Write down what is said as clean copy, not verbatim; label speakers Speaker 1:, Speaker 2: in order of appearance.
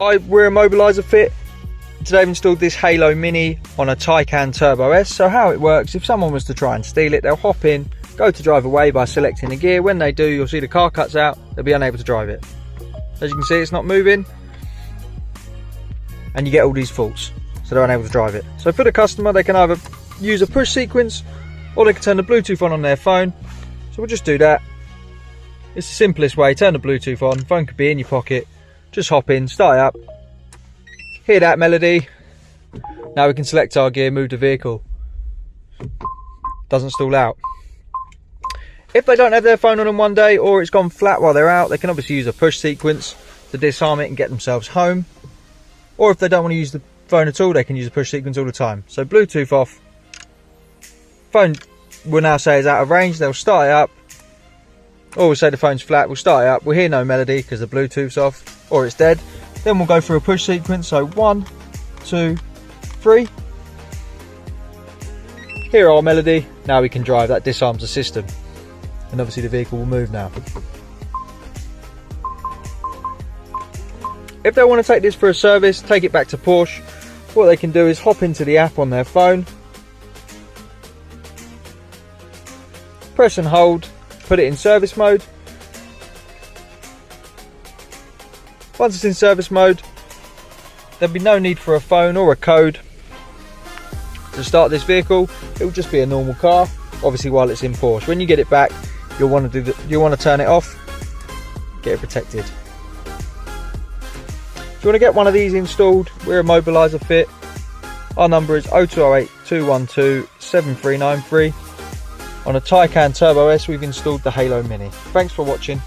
Speaker 1: We're Immobiliser Fit. Today I've installed this HaloMini on a Taycan Turbo S. So how it works, if someone was to try and steal it, they'll hop in, go to drive away by selecting the gear. When they do, you'll see the car cuts out, they'll be unable to drive it. As you can see, it's not moving, and you get all these faults, so they're unable to drive it. So for the customer, they can either use a push sequence, or they can turn the Bluetooth on their phone. So we'll just do that. It's the simplest way. Turn the Bluetooth on, phone could be in your pocket, just hop in, start it up, hear that melody. Now we can select our gear, move the vehicle. Doesn't stall out. If they don't have their phone on them one day, or it's gone flat while they're out, they can obviously use a push sequence to disarm it and get themselves home. Or if they don't want to use the phone at all, they can use a push sequence all the time. So Bluetooth off, phone will now say it's out of range, they'll start it up. Or we'll say the phone's flat, we'll start it up, we'll hear no melody because the Bluetooth's off, or it's dead. Then we'll go through a push sequence, so 1, 2, 3. Hear our melody, now we can drive. That disarms the system. And obviously the vehicle will move now. If they want to take this for a service, take it back to Porsche, what they can do is hop into the app on their phone, press and hold, put it in service mode. Once it's in service mode, there'll be no need for a phone or a code to start this vehicle. It will just be a normal car, obviously while it's in Porsche. When you get it back, you'll want to turn it off, get it protected. If you want to get one of these installed, we're Immobiliser Fit. Our number is 0208 212 7393. On a Taycan Turbo S, we've installed the HaloMini. Thanks for watching.